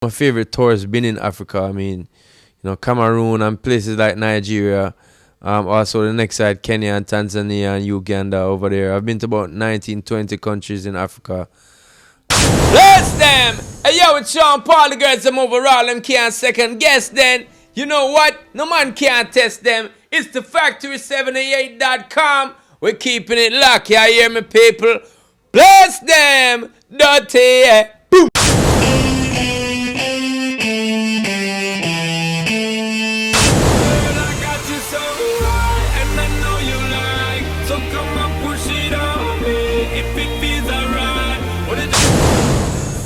My favorite tours been in Africa. I mean, Cameroon and places like Nigeria. Also the next side, Kenya and Tanzania and Uganda over there. I've been to about 19, 20 countries in Africa. Bless them! Hey yo, it's Sean Paul, the girls them overall, them can't second guess then. You know what? No man can't test them. It's the FACTORY78.com. We're keeping it locked, you hear me people? Bless them! Dutty! Boom!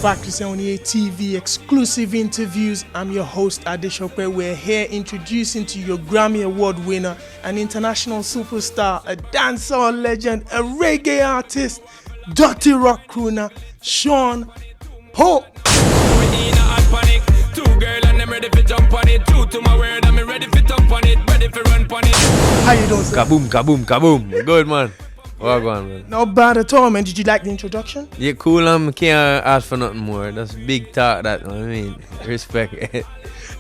FACTORY78 TV exclusive interviews. I'm your host Adesope. We're here introducing to you your Grammy Award winner, an international superstar, a dancehall legend, a reggae artist, Dutty Rock crooner, Sean Paul. How you doing, sir? Kaboom, kaboom, kaboom. Good, man. Well gone, man. Not bad at all, man. Did you like the introduction? Yeah, cool. Can't ask for nothing more. That's big talk, that, I mean. Respect.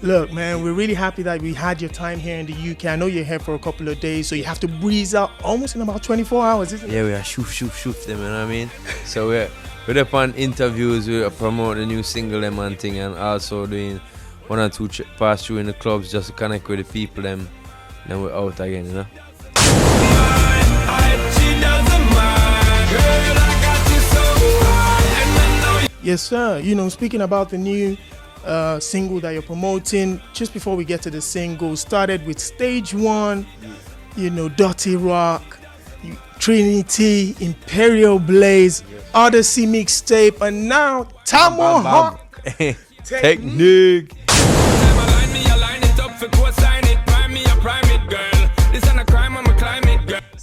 Look, man, we're really happy that we had your time here in the UK. I know you're here for a couple of days, so you have to breeze out almost in about 24 hours, isn't it? Yeah, we are shoot them, you know what I mean? So we're up on interviews, we promote the new single them and thing, and also doing one or two pass through in the clubs just to connect with the people them. Then we're out again, you know? Yes, sir. Speaking about the new single that you're promoting, just before we get to the single, started with Stage 1, Dutty Rock, Trinity, Imperial Blaze, Odyssey mixtape, and now Tamohawk Technic.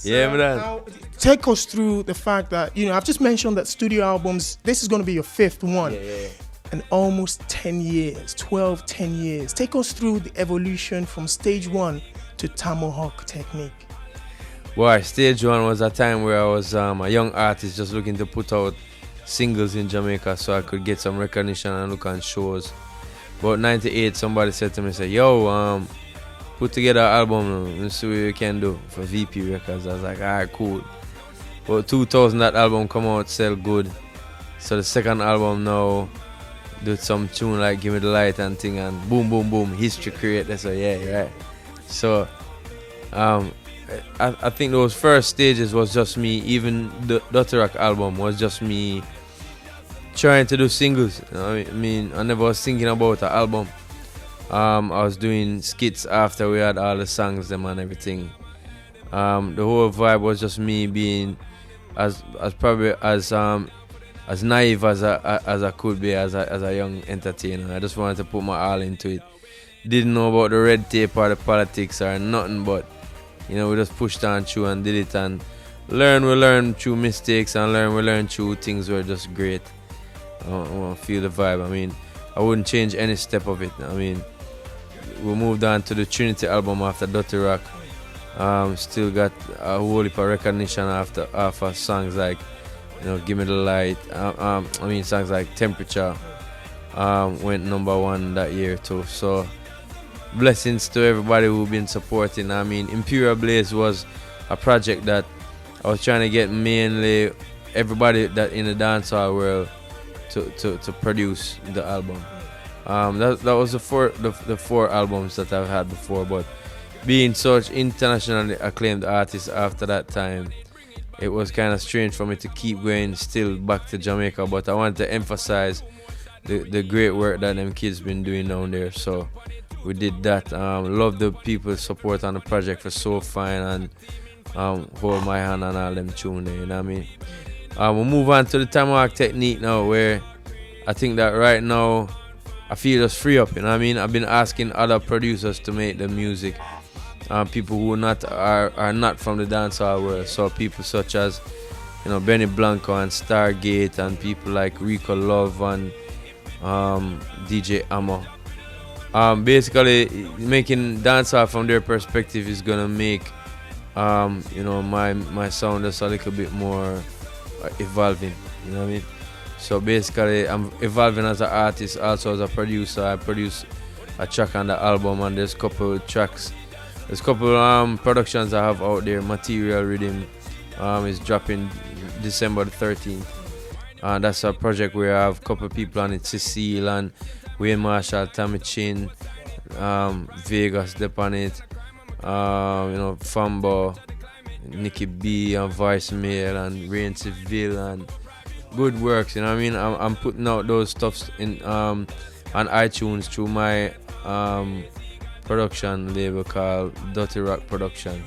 Yeah, man. Take us through the fact that, I've just mentioned that studio albums, this is going to be your 5th one. Yeah. And almost 10 years, 10 years. Take us through the evolution from Stage 1 to Tamohawk Technic. Boy, Stage 1 was a time where I was a young artist just looking to put out singles in Jamaica so I could get some recognition and look on shows. About 98, somebody said to me, yo, put together an album and see what you can do for VP Records. I was like, alright, cool. But 2000, that album come out, sell good. So the second album now, do some tune like Give Me the Light and thing, and boom, boom, boom, history created. So yeah, right. So I think those first stages was just me. Even the Dutty Rock album was just me trying to do singles. I mean, I never was thinking about an album. I was doing skits after we had all the songs them and everything. The whole vibe was just me being as naive as I could be as a young entertainer. I just wanted to put my all into it. Didn't know about the red tape or the politics or nothing, but we just pushed on through and did it, and we learn through mistakes, and we learn through things were just great. I want to feel the vibe. I mean, I wouldn't change any step of it. I mean, we moved on to the Trinity album after Dutty Rock. Still got a whole heap of recognition after songs like Give Me the Light. Songs like Temperature went #1 that year too. So blessings to everybody who've been supporting. I mean, Imperial Blaze was a project that I was trying to get mainly everybody that in the dancehall world to produce the album. That was the four albums that I've had before, but being such internationally acclaimed artists after that time, it was kind of strange for me to keep going still back to Jamaica, but I wanted to emphasize the great work that them kids been doing down there. So we did that. Love the people's support on the project for So Fine and Hold My Hand and all them tune there, you know what I mean? We'll move on to the Tamohawk Technique now, where I think that right now I feel just free up, you know what I mean? I've been asking other producers to make the music. People who are not from the dancehall world, so people such as Benny Blanco and Stargate, and people like Rico Love and DJ Amo. Basically, making dancehall from their perspective is gonna make my sound just a little bit more evolving. You know what I mean? So basically, I'm evolving as an artist, also as a producer. I produce a track on the album, and there's a couple tracks. There's a couple productions I have out there. Material Rhythm is dropping December the 13th. And that's a project where I have a couple people on it. Cecile and Wayne Marshall, Tommy Chin, Vegas Dep on it. Fambo, Nicky B and Vice Mail and Rain Seville and Good Works, you know what I mean? I'm putting out those stuffs in on iTunes through my production label called Dutty Rock Production.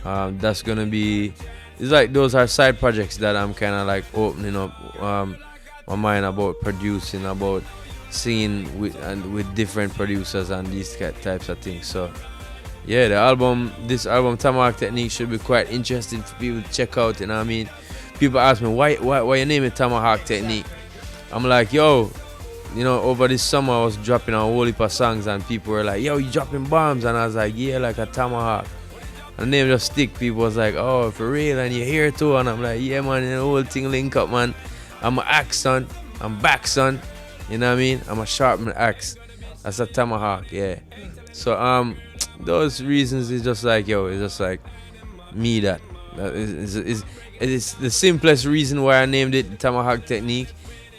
That's gonna be, it's like those are side projects that I'm kind of like opening up my mind about producing, about singing with different producers and these types of things. So yeah, this album Tamohawk Technic should be quite interesting for people to check out, you know what I mean? People ask me why you name it Tamohawk Technique. I'm like, yo, over this summer I was dropping a whole heap of songs and people were like, yo, you dropping bombs? And I was like, yeah, like a tomahawk. And the name just stick. People was like, oh, for real? And you're here too? And I'm like, yeah, man, the whole thing link up, man. I'm an axe, son. I'm back, son. You know what I mean? I'm a sharpened axe. That's a tomahawk, yeah. So those reasons is just like, yo, it's just like me that. It's the simplest reason why I named it Tamohawk Technique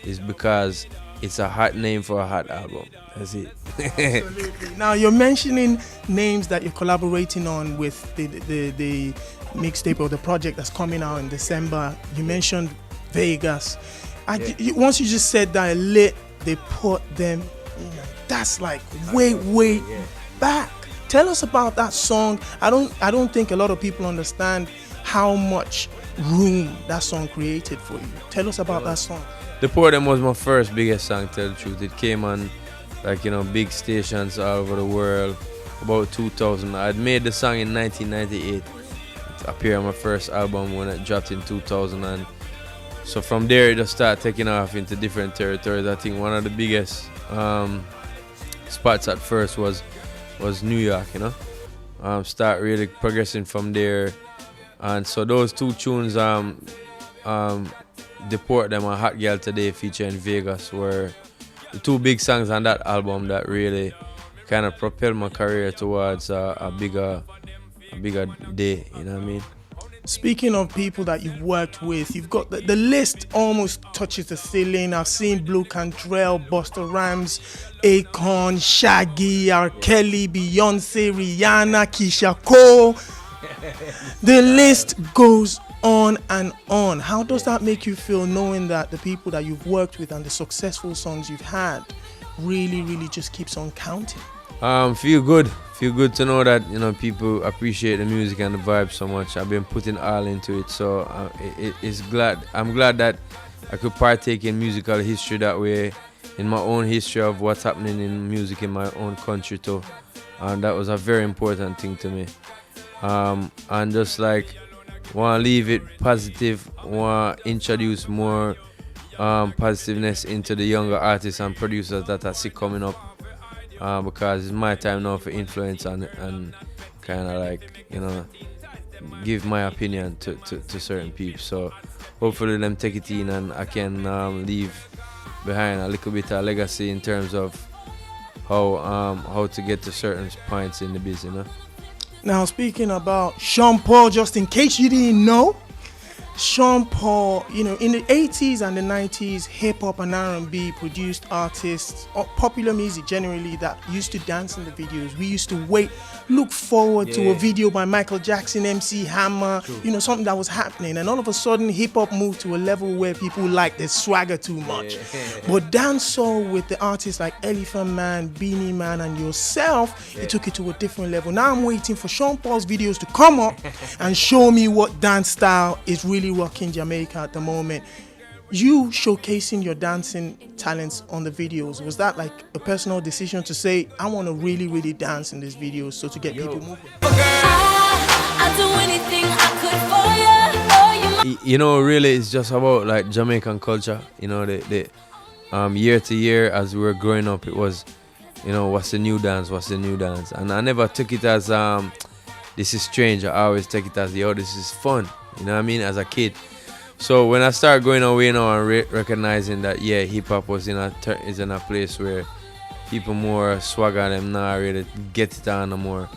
is because it's a hot name for a hot album. That's it. Absolutely. Now you're mentioning names that you're collaborating on with the mixtape or the project that's coming out in December. You mentioned Vegas. Once you just said that they put them, that's like way back. Tell us about that song. I don't think a lot of people understand how much room that song created for you. Tell us about that song. The Pour Them was my first biggest song, tell the truth. It came on big stations all over the world about 2000. I'd made the song in 1998. It appeared on my first album when it dropped in 2000, and so from there it just started taking off into different territories. I think one of the biggest spots at first was New York, start really progressing from there. And so those two tunes, Deport Them and Hot Girl Today featuring Vegas, were the two big songs on that album that really kind of propelled my career towards a bigger day, you know what I mean? Speaking of people that you've worked with, you've got the list almost touches the ceiling. I've seen Blue Cantrell, Busta Rhymes, Akon, Shaggy, R. Kelly, Beyonce, Rihanna, Keisha Cole. The list goes on and on. How does that make you feel, knowing that the people that you've worked with and the successful songs you've had really just keeps on counting? Feel good to know that people appreciate the music and the vibe so much. I've been putting all into it, so I'm glad that I could partake in musical history that way, in my own history of what's happening in music in my own country too, and that was a very important thing to me. And just like want to leave it positive, want to introduce more positiveness into the younger artists and producers that I see coming up, because it's my time now for influence and kind of like give my opinion to certain people. So hopefully them take it in and I can leave behind a little bit of legacy in terms of how to get to certain points in the business. Now, speaking about Sean Paul, just in case you didn't know, Sean Paul, in the 80s and the 90s, hip-hop and R&B produced artists, or popular music generally, that used to dance in the videos. We used to look forward to a video by Michael Jackson, MC Hammer, something that was happening. And all of a sudden, hip-hop moved to a level where people like the swagger too much. But dancehall, with the artists like Elephant Man, Beanie Man, and yourself, it took it to a different level. Now I'm waiting for Sean Paul's videos to come up and show me what dance style is really rocking Jamaica at the moment. You showcasing your dancing talents on the videos, was that like a personal decision to say, I want to really dance in this video, so to get people moving? I'll do anything I could for you. Really it's just about like Jamaican culture. The year to year as we were growing up, it was what's the new dance, and I never took it as this is strange. I always take it as this is fun, you know what I mean, as a kid. So when I start going away now and recognizing that hip hop was is in a place where people more swagger them now really get it on no more.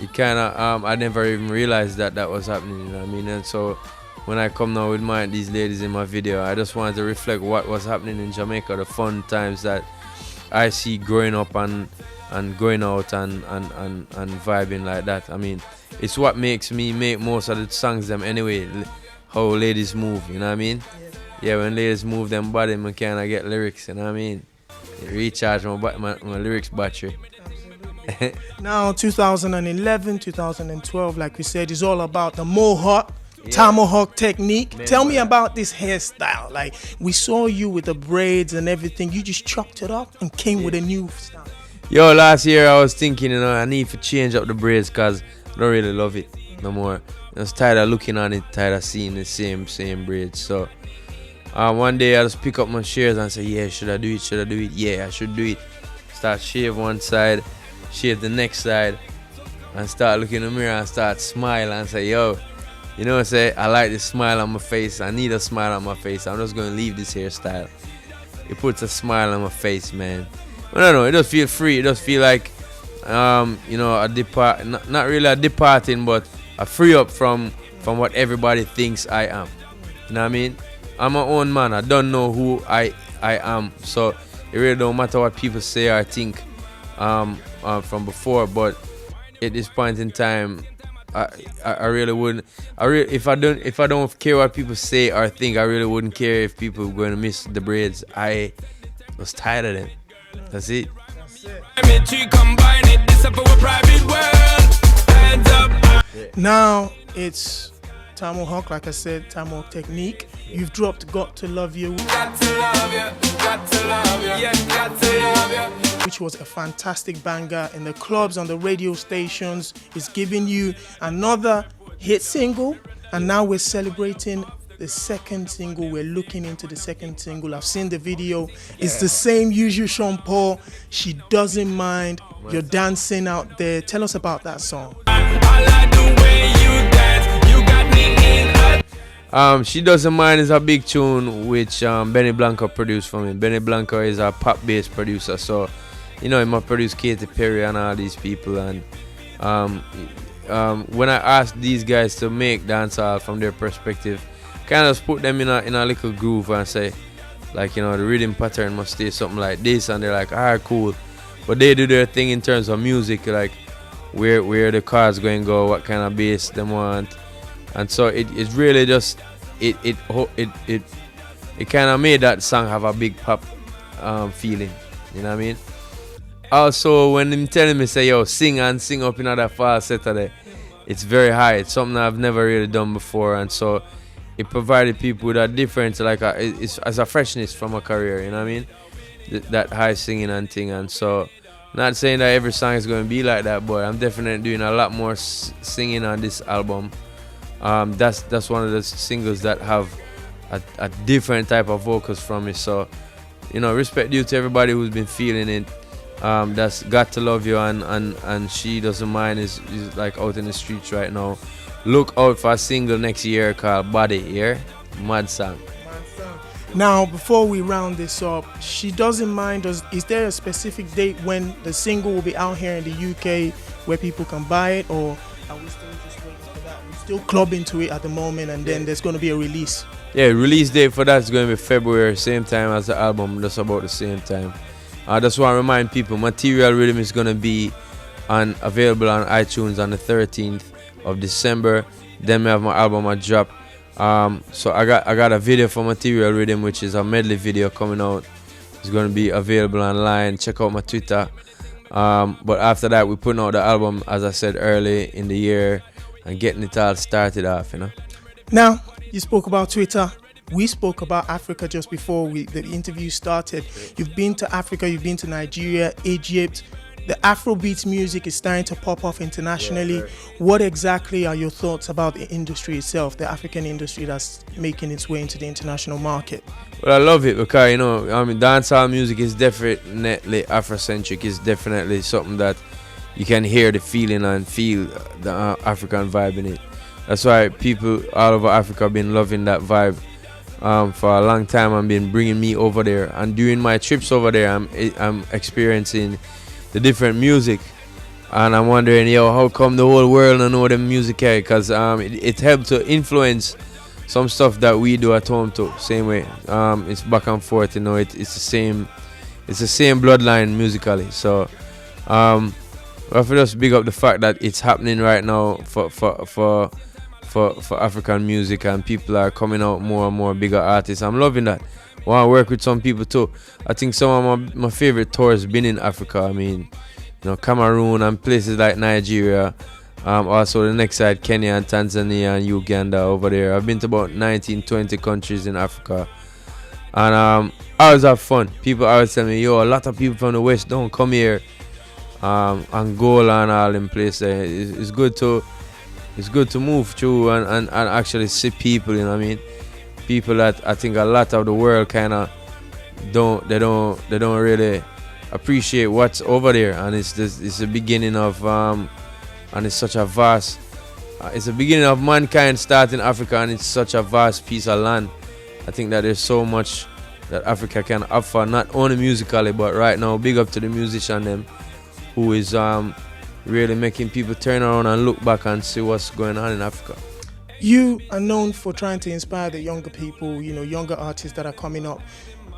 It kind of I never even realized that was happening. You know what I mean? And so when I come now with these ladies in my video, I just wanted to reflect what was happening in Jamaica, the fun times that I see growing up and going out and vibing like that. I mean, it's what makes me make most of the songs them anyway. How ladies move, you know what I mean? Yeah, when ladies move them body, I kind of get lyrics, you know what I mean? It recharge my lyrics battery. Now, 2011, 2012, like we said, is all about the Mohawk, Tamohawk Technic. Tell me about this hairstyle. Like, we saw you with the braids and everything. You just chopped it up and came with a new style. Yo, last year I was thinking, I need to change up the braids because I don't really love it no more. I was tired of looking on it, tired of seeing the same braids. So one day I just pick up my shears and say, yeah, should I do it? Should I do it? Yeah, I should do it. Start shave one side, shave the next side, and start looking in the mirror and start smile and say, yo, say I like this smile on my face. I need a smile on my face. I'm just gonna leave this hairstyle. It puts a smile on my face, man. I don't know. It just feel free. It just feel like, a depart. Not really a departing, but a free up from what everybody thinks I am. You know what I mean? I'm my own man. I don't know who I am. So it really don't matter what people say or think from before. But at this point in time, I really wouldn't. If I don't care what people say or think, I really wouldn't care if people were going to miss the braids. I was tired of them. That's it. Now it's Tamohawk, like I said, Tamohawk Technic. You've dropped Got to Love You. Got to love you, got to love you, yeah, got to love you. Which was a fantastic banger in the clubs, on the radio stations. It's giving you another hit single, and now we're celebrating the second single. We're looking into the second single. I've seen the video. It's the same usual Sean Paul. She doesn't mind. You're dancing out there. Tell us about that song. She Doesn't Mind is a big tune which Benny Blanco produced for me. Benny Blanco is a pop-based producer, so he might produce Katy Perry and all these people. And when I asked these guys to make dancehall from their perspective, kind of put them in a little groove and say, like, the rhythm pattern must stay something like this, and they're like, alright, cool. But they do their thing in terms of music, like where the chords going to go, what kind of bass they want. And so it really just it kind of made that song have a big pop feeling, you know what I mean? Also, when them telling me say, yo, sing up in that falsetto Saturday, it's very high. It's something I've never really done before, and so it provided people with a difference, like it's as a freshness from a career, you know what I mean? That high singing and thing. And so, not saying that every song is going to be like that, but I'm definitely doing a lot more singing on this album. That's one of the singles that have a different type of vocals from it. So, respect due to everybody who's been feeling it. That's Got to Love You and She Doesn't Mind is like out in the streets right now. Look out for a single next year called Body, yeah? Mad song. Now, before we round this up, She Doesn't Mind, is there a specific date when the single will be out here in the UK where people can buy it, or are we still just waiting for that? We're still clubbing to it at the moment, and then there's going to be a release. Yeah, release date for that is going to be February, same time as the album, just about the same time. I just want to remind people, Material Rhythm is going to be available on iTunes on the 13th of December. Then we have my album I drop. So I got a video for Material Rhythm, which is a medley video coming out. It's going to be available online. Check out my Twitter. But after that, we're putting out the album, as I said, early in the year and getting it all started off, Now, you spoke about Twitter. We spoke about Africa just before the interview started. You've been to Africa, you've been to Nigeria, Egypt. The Afrobeats music is starting to pop off internationally. Yeah, what exactly are your thoughts about the industry itself, the African industry that's making its way into the international market? Well, I love it because, dancehall music is definitely Afrocentric. It's definitely something that you can hear the feeling and feel the African vibe in it. That's why people all over Africa have been loving that vibe for a long time and been bringing me over there. And during my trips over there, I'm experiencing the different music. And I'm wondering, yo, how come the whole world don't know the music here? Because it helped to influence some stuff that we do at home too. Same way. It's back and forth, you know. It's the same bloodline musically. So I have to just big up the fact that it's happening right now for African music, and people are coming out more and more bigger artists. I'm loving that. I want to work with some people too. I think some of my favorite tours been in Africa. I mean, you know, Cameroon and places like Nigeria. Also the next side, Kenya and Tanzania and Uganda over there. I've been to about 19, 20 countries in Africa. And I always have fun. People always tell me, yo, a lot of people from the West don't come here. Angola and all them places. It's good to move through and actually see people, you know what I mean? People that I think a lot of the world kind of don't really appreciate what's over there, and it's the beginning of and it's such a vast it's the beginning of mankind starting Africa, and it's such a vast piece of land. I think that there's so much that Africa can offer, not only musically, but right now big up to the musician them who is really making people turn around and look back and see what's going on in Africa. You are known for trying to inspire the younger people, you know, younger artists that are coming up.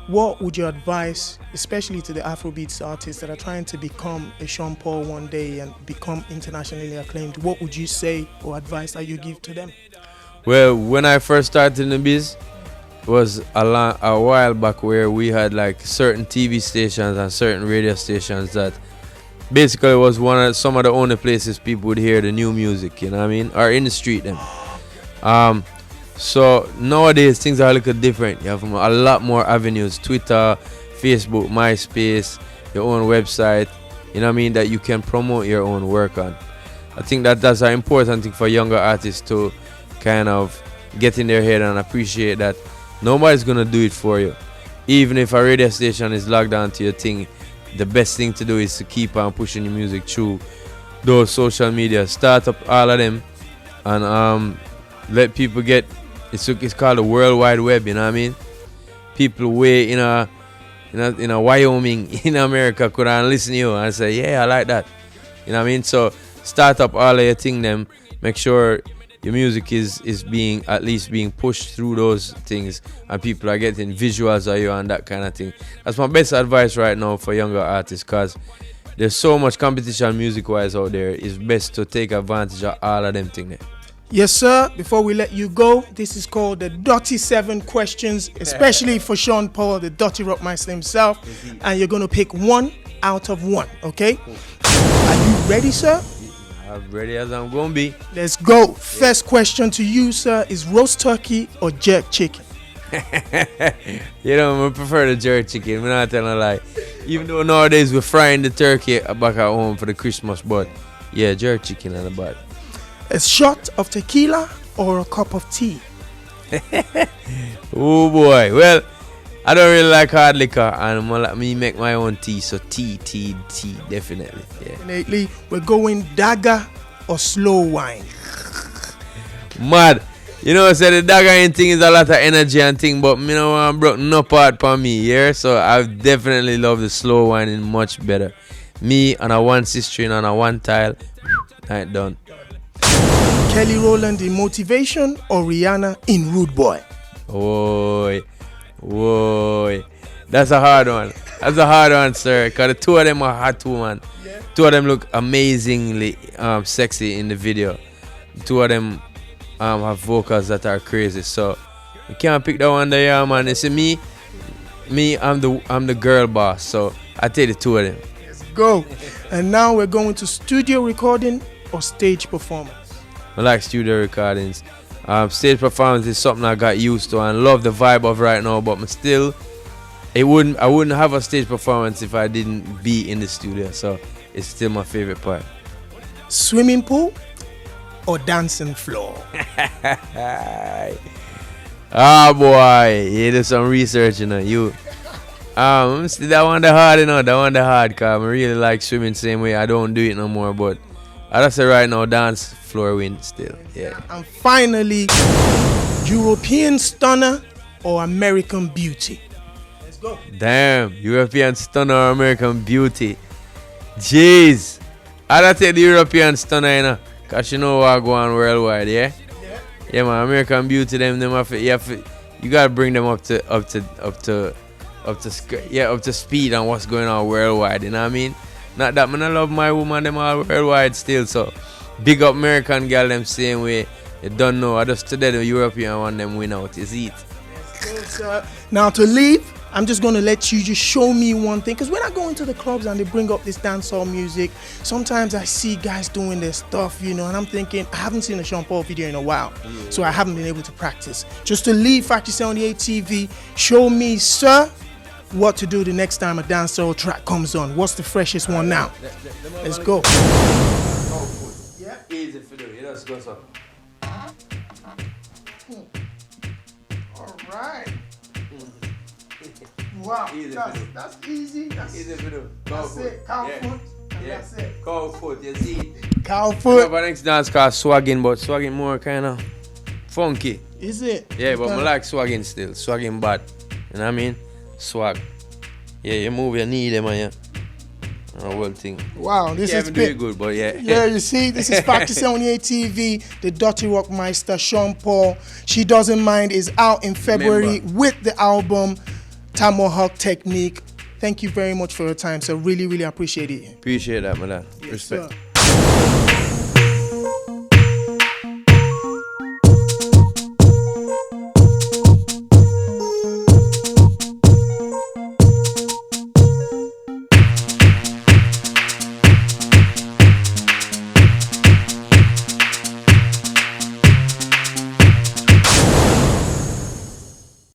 What would you advise, especially to the Afrobeats artists that are trying to become a Sean Paul one day and become internationally acclaimed? What would you say or advice that you give to them? Well, when I first started in the biz, it was a while back where we had like certain TV stations and certain radio stations that basically was some of the only places people would hear the new music, you know what I mean? Or in the street then. So nowadays things are a little different. You have a lot more avenues: Twitter, Facebook, MySpace, your own website, you know what I mean, that you can promote your own work on. I think that that's an important thing for younger artists to kind of get in their head and appreciate that nobody's gonna do it for you. Even if a radio station is logged on to your thing, the best thing to do is to keep on pushing your music through those social media. Start up all of them and let people get it's called the World Wide Web, you know what I mean? People way in a Wyoming in America could listen to you and say, yeah, I like that. You know what I mean? So start up all of your thing them. Make sure your music is at least being pushed through those things, and people are getting visuals of you and that kind of thing. That's my best advice right now for younger artists, because there's so much competition music wise out there. It's best to take advantage of all of them things. Yes, sir. Before we let you go, this is called the Dutty 7 questions, especially for Sean Paul, the Dutty Rock Master himself. And you're going to pick 1 out of 1, okay? Are you ready, sir? I'm ready as I'm going to be. Let's go. First question to you, sir, is roast turkey or jerk chicken? You know, I prefer the jerk chicken. I'm not telling a lie. Even though nowadays we're frying the turkey back at home for the Christmas, but yeah, jerk chicken and the bad. A shot of tequila or a cup of tea? Oh boy. Well, I don't really like hard liquor, and let me make my own tea. So tea, definitely. Yeah. Definitely. We're going dagger or slow wine? Mad. You know, so the dagger thing is a lot of energy and thing, but you know, I'm broke no part for me, yeah. So I definitely love the slow wine much better. Me and a 1/6 and a 1 tile, night done. Kelly Rowland in Motivation or Rihanna in Rude Boy? Whoa. That's a hard one, sir. Because the two of them are hot too, man. Yeah. Two of them look amazingly sexy in the video. Two of them have vocals that are crazy. So you can't pick that one there, man. You see me, I'm the girl boss. So I take the two of them. Let's go. And now we're going to studio recording or stage performance? I like studio recordings. Stage performance is something I got used to and love the vibe of right now, but still, I wouldn't have a stage performance if I didn't be in the studio. So it's still my favorite part. Swimming pool or dancing floor? Ah boy, you do some research, you know. Still that one the hard, you know. That one the hard, cause I really like swimming same way. I don't do it no more, but I say right now, dance floor win still. Yeah. And finally, European stunner or American beauty? Let's go. Damn, European stunner or American beauty. Jeez. I'd take the European stunner, you know, because you know what go on worldwide, yeah? Yeah, man, American beauty, them have to, you gotta bring them up to speed on what's going on worldwide, you know what I mean? Not that man, I love my woman, them all worldwide still, so big up American girl, them same way. You don't know, I just today the European one, them win out, you see it? Yes, sir. Now to leave, I'm just going to let you just show me one thing, because when I go into the clubs and they bring up this dancehall music, sometimes I see guys doing their stuff, you know, and I'm thinking, I haven't seen a Sean Paul video in a while, so I haven't been able to practice. Just to leave Factory 78 TV, show me, sir, what to do the next time a dancehall track comes on. What's the freshest one now? Let's go. Yeah, easy for you. Let's go, sir. All right. Wow, that's easy. That's easy for you. That's it. Cow foot. That's it. Cow foot, you see. Cow foot. My next dance called swagging, but swagging more kind of funky. Is it? Yeah, but I like swagging still. Swagging bad. You know what I mean? Swag. Yeah, you move your knee them on you. The whole thing. Wow, this is very good, but yeah. Yeah, you see, this is Factory 78 TV, the Dutty Rock Meister, Sean Paul. She Doesn't Mind is out in February with the album Tamohawk Technic. Thank you very much for your time, so really, really appreciate it. Appreciate that, man. Yes, Respect. Sir.